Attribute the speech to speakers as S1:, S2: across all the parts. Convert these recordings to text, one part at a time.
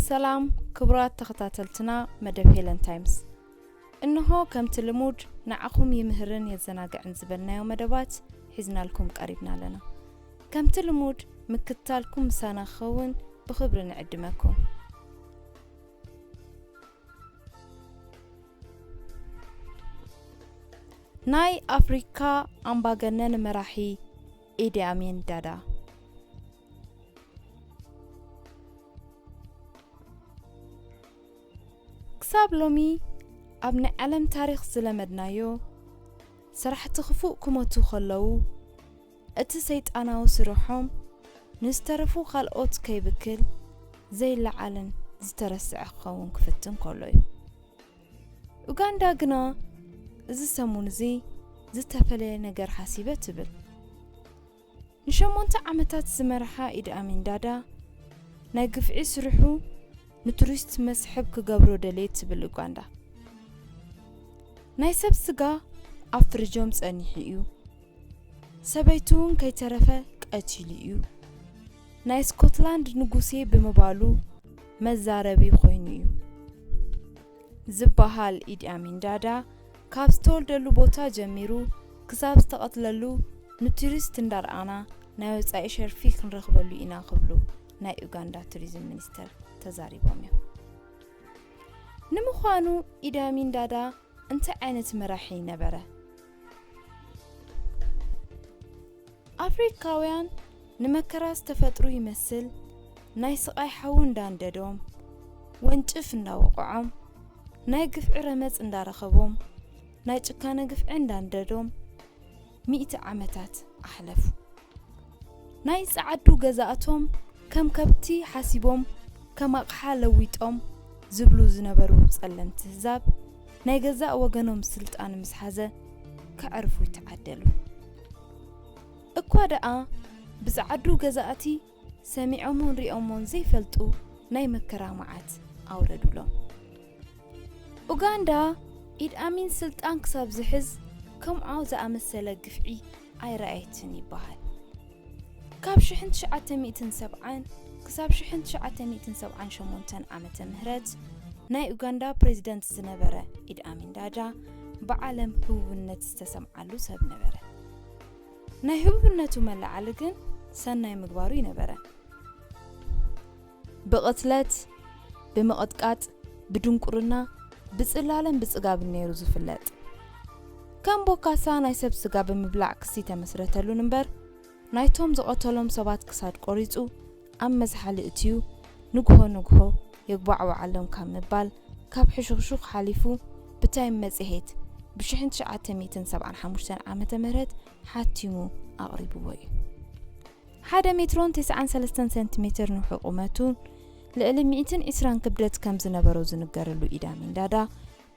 S1: ሰላም ክብራት ተኸታተልትና መደብ ሄለን ታይምስ እንሆ ከም ትልሙድ ንዓኹም ይምህርን የዘናግዕን ዝበልናዮ መደባት ሒዝናልኩም ቀሪብና ኣለና ከም ትልሙድ ምክታልኩም ምሳና ኸውን ብኽብሪ ንዕድመኩም ናይ አፍሪካ አምባገነን መራሒ ኢዲ አሚን ዳዳ ክሳብ ሎሚ ኣብ ናይ ዓለም ታሪኽ ዝለመድናዮ ስራሕቲ ክፉእ ክመቱ ከለዉ እቲ ሰይጣናዊ ስርሖም ንዝተረፉ ካልኦት ከይብክል ዘይለዓልን ዝተረስዐ ክኸውን ክፍትን ከሎ እዩ ኡጋንዳ ግና እዚ ሰሙን እዚ ዝተፈለየ ነገር ሓሲበ ትብል ንሸሞንተ ዓመታት ዝመርሓ ኢዲ አሚን ዳዳ ናይ ግፍዒ ስርሑ ንቱሪስት መስሕብ ክገብሮ ደልየት ትብል ኡጋንዳ ናይ ሰብ ስጋ ኣብ ፍሪጆም ጸኒሑ እዩ ሰበይቱን ከይተረፈ ቀቲሉ እዩ ናይ ስኮትላንድ ንጉሴ ብምባሉ መዛረቢ ኮይኑ እዩ ዝበሃል ኢዲ አሚን ዳዳ ካብ ዝተወልደሉ ቦታ ጀሚሩ ክሳብ ዝተቐትለሉ ንቱሪስት እንዳርኣና ናይ ወጻኢ ሸርፊ ክንረኽበሉ ኢና ክብሉ ናይ ኡጋንዳ ቱሪዝም ሚኒስተር ተዛሪቦም እዮም ንምዃኑ ኢዲ አሚን ዳዳ እንታይ ዓይነት መራሒ ነበረ አፍሪካውያን ንመከራ ዝተፈጥሩ ይመስል ናይ ስቃይ ሓው እንዳንደዶም ወንጭፍ እንዳወቅዖም ናይ ግፍዒ ረመጽ እንዳረኸቦም ናይ ጭካነ ግፍዒ እንዳንደዶም 100 ዓመታት ኣሕለፉ ናይ ጻዓዱ ገዛእቶም ከም ከብቲ ሓሲቦም ከም ኣቕሓ ለዊጦም ዝብሉ ዝነበሩ ጸለምቲ ህዛብ ናይ ገዛእ ወገኖም ስልጣን ምስሓዘ ከዕርፉ ይተዓደሉ እኳ ደኣ ብዛዓዱ ገዛእቲ ሰሚዖምን ሪኦምን ዘይፈልጡ ናይ መከራ መዓት ኣውረዱሎም ኡጋንዳ ኢዲ አሚን ስልጣን ክሳብ ዝሕዝ ከምዓው ዝኣመሰለ ግፍዒ ኣይረኣየትን ይበሃል ካብ 1970 ክሳብ 1978 ዓመተ ምህረት ናይ ኡጋንዳ ፕሬዝዳንት ዝነበረ ኢዲ አሚን ዳዳ ብዓለም ህቡብነት ዝተሰምዓሉ ሰብ ነበረ ናይ ህቡብነቱ መላዓሊ ግን ሰናይ ምግባሩ ይነበረ ብቕትለት ብምቕጥቃጥ ብድንቁርና ብጽላለን ብጽጋብ ነይሩ ዝፍለጥ ከም ቦካሳ ናይ ሰብ ስጋ ብምብላዕ ክሲ ተመስረተሉ ንበር ናይቶም ዝቐተሎም ሰባት ክሳድ ቆሪጹ ኣብ መዝሓሊ እትዩ ንግሆ የግባዕዋዓሎም ካብ ምባል ካብ ሕሹኽሹኽ ሓሊፉ ብታይም መጽሔት ብ1975 ዓመተ ምህረት ሓቲሙ ኣቕሪብዎ እዩ 1 ሜትሮን 93 ሴንቲሜትር ንሕቁመቱ ልዕሊ 120 ክብደት ከም ዝነበረው ዝንገረሉ ኢዲ አሚን ዳዳ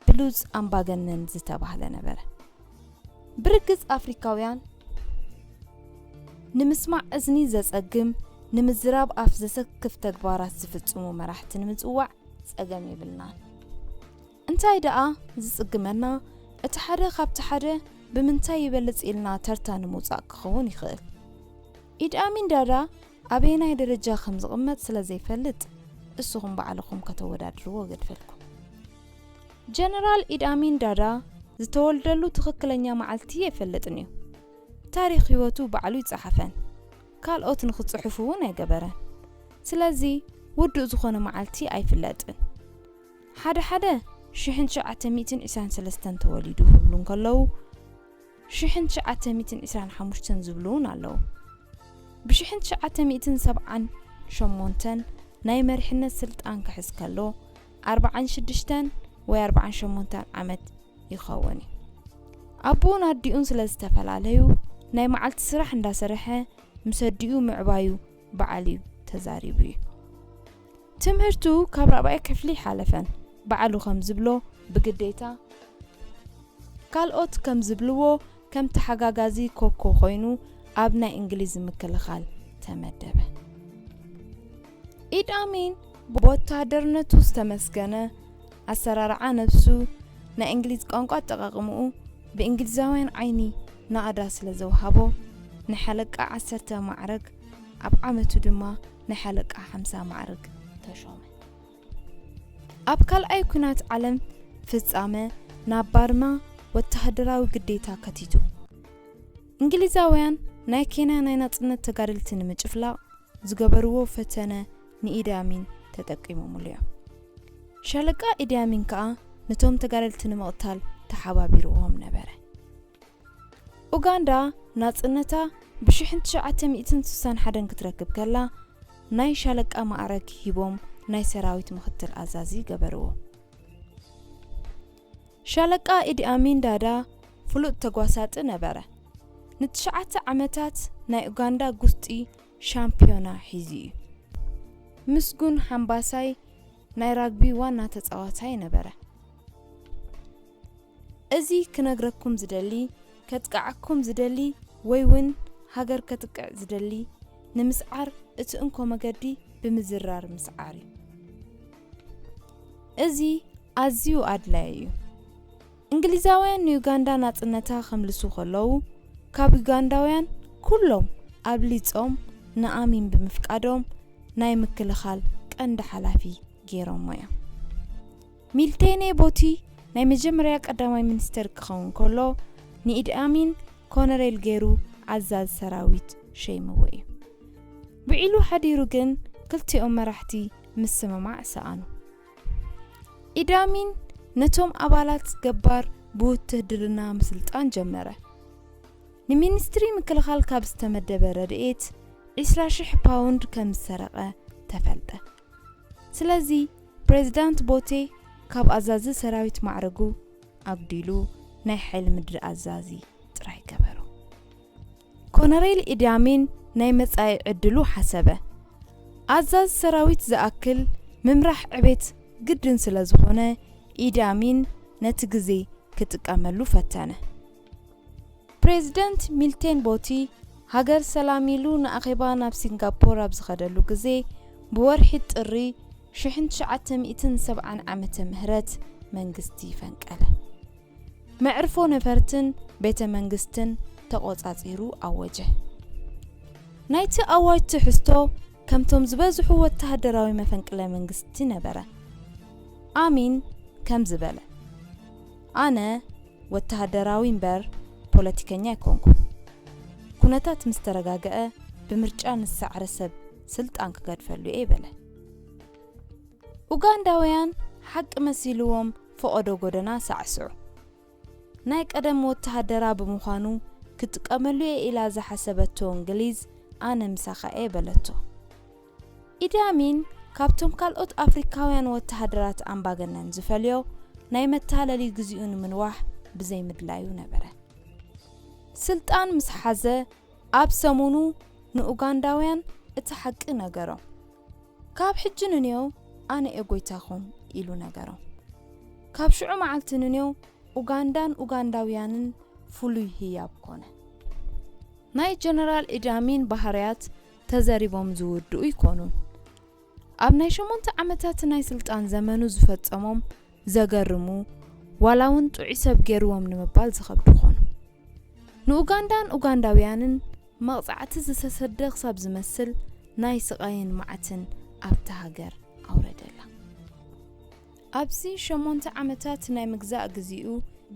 S1: ብሉጽ አምባገነን ዝተባህለ ነበረ ብርግጽ አፍሪካውያን ንምስማዕ እዝኒ ዘጸግም ንምዝራብ ኣፍ ዘሰክፍ ተግባራት ዝፍጽሙ መራሕቲ ንምጽዋዕ ጸገም ይብልና እንታይ ደኣ ዝጽግመና እቲ ሓደ ካብቲ ሓደ ብምንታይ ይበልጽ ኢልና ተርታ ንምውጻእ ክኸውን ይኽእል ኢዲ አሚን ዳዳ ኣበየናይ ደረጃ ከም ዝቕመጥ ስለ ዘይፈልጥ እስኹም ባዕልኹም ከተወዳድርዎ ገድፈልኩም ጀነራል ኢዲ አሚን ዳዳ ዝተወልደሉ ትኽክለኛ መዓልቲ የፈልጥን እዩ ታሪኽ ህይወቱ ባዕሉ ይጻሓፈን ካልኦት ንኽጽሕፉ እውን ኣይገበረን ስለዚ ውዱእ ዝኾነ መዓልቲ ኣይፍለጥን ሓደ 1923 ተወሊዱ ሁሉን ከለዉ 1925 ዝብሉን ኣለዉ ብ1978 ናይ መሪሕነት ስልጣን ክሕዝ ከሎ 46 ወይ 48 ዓመት ይኸውን ኣቦን ኣዲኡን ስለ ዝተፈላለዩ ናይ መዓልቲ ስራሕ እንዳሰርሐ ምሰዲኡ ምዕባዩ በዓልዩ ተዛሪቡ እዩ ትምህርቱ ካብ 4ይ ክፍሊ ሓለፈን በዓሉ ከም ዝብሎ ብግዴታ ካልኦት ከም ዝብልዎ ከም ተሓጋጋዚ ኮኮ ኮይኑ ኣብ ናይ እንግሊዝ ምክልኻል ተመደበ ኢዲ አሚን ብወታደርነቱ ዝተመስገነ ኣሰራርዓ ነፍሱ ናይ እንግሊዝ ቋንቋ አጠቃቅምኡ ብእንግሊዛውያን ዓይኒ ናኣዳ ስለ ዘውሃቦ ንሓለቃ 10 ማዕረግ ኣብ ዓመቱ ድማ ንሓለቃ 50 ማዕረግ ተሾመ ኣብ ካልኣይ ኩናት ዓለም ፍጻመ ናብ ባርማ ወተሃደራዊ ግዴታ ከቲቱ እንግሊዛውያን ናይ ኬንያ ናይ ናጽነት ተጋደልቲ ንምጭፍላቕ ዝገበርዎ ፈተነ ንኢዲ ኣሚን ተጠቂሞሙሉ እዮም። ሻለቃ ኢዲ ኣሚን ከዓ ነቶም ተጋደልቲ ንምቕታል ተሓባቢርዎም ነበረ። ኡጋንዳ ናጽነታ ብ1961 ክትረክብ ከላ ናይ ሻለቃ ማዕረግ ሂቦም ናይ ሰራዊት ምክትል ኣዛዚ ገበርዎ። ሻለቃ ኢዲ ኣሚን ዳዳ ፍሉጥ ተጓሳጢ ነበረ። ን9 ዓመታት ናይ ኡጋንዳ ጉስጢ ሻምፒዮና ሒዙ እዩ። ምስጉን ሓምባሳይ ናይ ራግቢ ዋና ተጻዋታይ ነበረ። እዚ ክነግረኩም ዝደሊ ከጥቃዓኩም ዝደሊ ወይ ውን ሃገር ከጥቅዕ ዝደሊ ንምስዓር እቲ እንኮ መገዲ ብምዝራር ምስዓር እዩ። እዚ ኣዝዩ ኣድላይ እዩ። እንግሊዛውያን ንዩጋንዳ ናጽነታ ከምልሱ ከለዉ ካብ ዩጋንዳውያን ኩሎም ኣብሊጾም ንኣሚን ብምፍቃዶም ናይ ምክልኻል ቀንዲ ሓላፊ ገይሮም እዮም። ሚልቴኔ ቦቲ ናይ መጀመርያ ቀዳማይ ሚኒስተር ክኸውን ከሎ ንኢዲ ኣሚን ኮነሬል ገይሩ ኣዛዝ ሰራዊት ሸይምዎ እዩ። ብዒሉ ሓዲሩ ግን ክልቲኦም መራሕቲ ምስምማዕ ሰኣኑ። ኢዲ ኣሚን ነቶም ኣባላት ገባር ብውትድርና ምስልጣን ጀመረ። ንሚኒስትሪ ምክልኻል ካብ ዝተመደበ ረድኤት 20,000 ፓውንድ ከም ዝሰረቐ ተፈልጠ። ስለዚ ፕሬዝዳንት ቦቴ ካብ ኣዛዚ ሰራዊት ማዕረጉ ኣግዲሉ ናይ ሓይሊ ምድሪ ኣዛዚ ጥራይ ገበሩ። ኮነሬል ኢዲ ኣሚን ናይ መጻኢ ዕድሉ ሓሰበ። ኣዛዚ ሰራዊት ዝኣክል ምምራሕ ዕቤት ግድን ስለ ዝኾነ ኢዲ ኣሚን ነቲ ግዜ ክጥቀመሉ ፈተነ። ፕሬዝዳንት ሚልቴን ቦቲ ሃገር ሰላም ኢሉ ንኣኼባ ናብ ሲንጋፖር ኣብ ዝኸደሉ ግዜ ብወርሒ ጥሪ 1970 ዓመተ ምህረት መንግስቲ ፈንቀለ። መዕርፎ ነፈርትን ቤተ መንግስትን ተቆጻጺሩ ኣወጀ። ናይቲ ኣዋጅ ትሕዝቶ ከምቶም ዝበዝሑ ወተሃደራዊ መፈንቅለ መንግስቲ ነበረ። ኣሚን ከም ዝበለ ኣነ ወተሃደራዊ እምበር ፖለቲከኛ ይኮንኩ። ኩነታት ምስ ተረጋገአ ብምርጫ ንሳዕረ ሰብ ስልጣን ክገድፈሉ እየ በለ። ኡጋንዳውያን ሓቂ መሲልዎም ፈቐዶ ጎደና ሳዕስዑ። ናይ ቀደም ወተሃደራ ብምዃኑ ክትጥቀመሉ እየ ኢላ ዝሓሰበቶ እንግሊዝ ኣነ ምሳኻ እየ በለቶ። ኢዲ ኣሚን ካብቶም ካልኦት ኣፍሪካውያን ወተሃደራት ኣምባገነን ዝፈልዮ ናይ መታለሊ ግዚኡ ንምንዋሕ ብዘይ ምድላዩ ነበረ። ስልጣን ምስ ሓዘ ኣብ ሰሙኑ ንኡጋንዳውያን እቲ ሓቂ ነገሮም። ካብ ሕጂ ንንዮ ኣነ ኤጎይታኹም ኢሉ ነገሮም። ካብ ሽዑ መዓልቲ ንንዮ ኡጋንዳን ኡጋንዳውያንን ፍሉይ ህያብ ኮነ። ናይ ጀነራል ኢዲ ኣሚን ባህርያት ተዘሪቦም ዝውድኡ ይኮኑን። ኣብ ናይ 8 ዓመታት ናይ ስልጣን ዘመኑ ዝፈጸሞም ዘገርሙ ዋላ እውን ጥዑይ ሰብ ገይርዎም ንምባል ዝኸብዱ ኾኑ። ንኡጋንዳን ኡጋንዳውያንን መቕጻዕቲ ዝተሰደቕ ሰብ ዝመስል ናይ ስቃይን መዓትን ኣብታ ሃገር ኣውረደላ። ኣብዚ 8 ዓመታት ናይ ምግዛእ ግዚኡ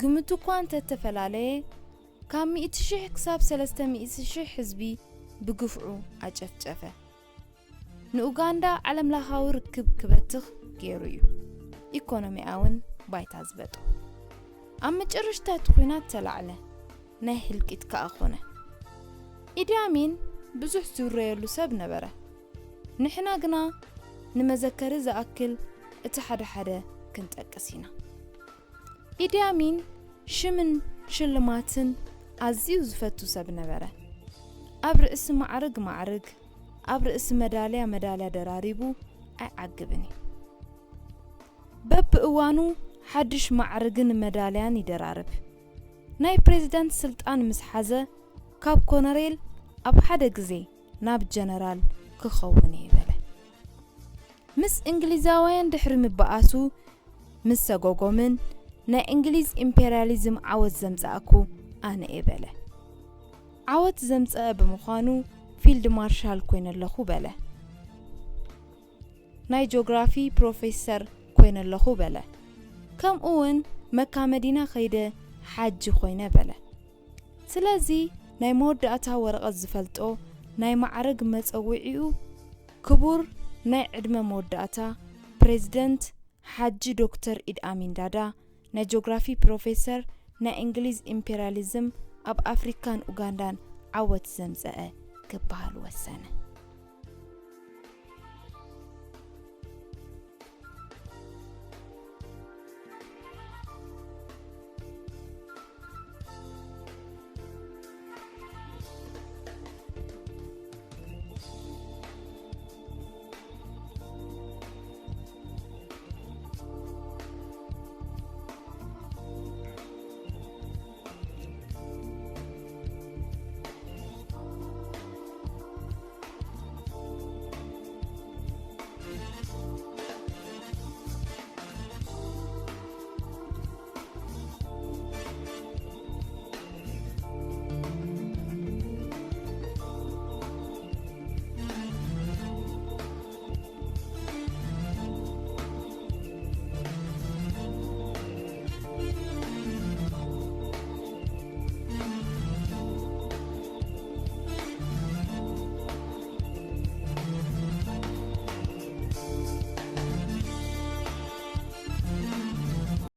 S1: ግምቱ እኳ እንተተፈላለየ ካብ 100,000 ክሳብ 300,000 ህዝቢ ብግፍዑ ኣጨፍጨፈ። ንኡጋንዳ ዓለም ለኻዊ ርክብ ክበትኽ ገይሩ እዩ። ኢኮኖሚያውን ባይታ ዝበጦ። ኣብ መጨረሽታ ኩናት ተላዕለ። ናይ ህልቂት ከዓ ኾነ። ኢዲ ኣሚን ብዙሕ ዝውረየሉ ሰብ ነበረ። ንሕና ግና ንመዘከሪ ዝኣክል እቲ ሓደ ክንጠቅስ ኢና። ኢዲ ኣሚን ሽምን ሽልማትን ኣዝዩ ዝፈቱ ሰብ ነበረ። ኣብ ርእሲ ማዕርግ ኣብ ርእሲ መዳልያ ደራሪቡ ኣይዓግብን። በብእዋኑ ሓድሽ ማዕርግን መዳልያን ይደራርብ። ናይ ፕሬዝዳንት ስልጣን ምስ ሓዘ ካብ ኮነሬል ኣብ ሓደ ግዜ ናብ ጀነራል ክኸውን ይበለ። ምስ እንግሊዛውያን ድሕሪ ምባኣሱ ምስ ሰጎጎምን ናይ እንግሊዝ ኢምፔሪያሊዝም ዓወት ዘምጻእኩ ኣነ ይበለ። ዓወት ዘምጻእ ብምዃኑ ፊልድ ማርሻል ኮይነ ኣለኹ በለ። ናይ ጂኦግራፊ ፕሮፌሰር ኮይነ ኣለኹ በለ ከምኡውን መካ መዲና ኸይደ ሓጂ ኮይነ በለ ስለዚ ናይ መወዳእታ ወረቐት ዝፈልጦ ናይ ማዕረግ መፀውዒኡ ክቡር ናይ ዕድመ መወዳእታ ፕሬዝደንት ሓጂ ዶክተር ኢድ አሚን ዳዳ ናይ ጂኦግራፊ ፕሮፌሰር ናይ እንግሊዝ ኢምፔሪያሊዝም ኣብ ኣፍሪካን ኡጋንዳን ዓወት ዘምፀአ ክበሃል ወሰነ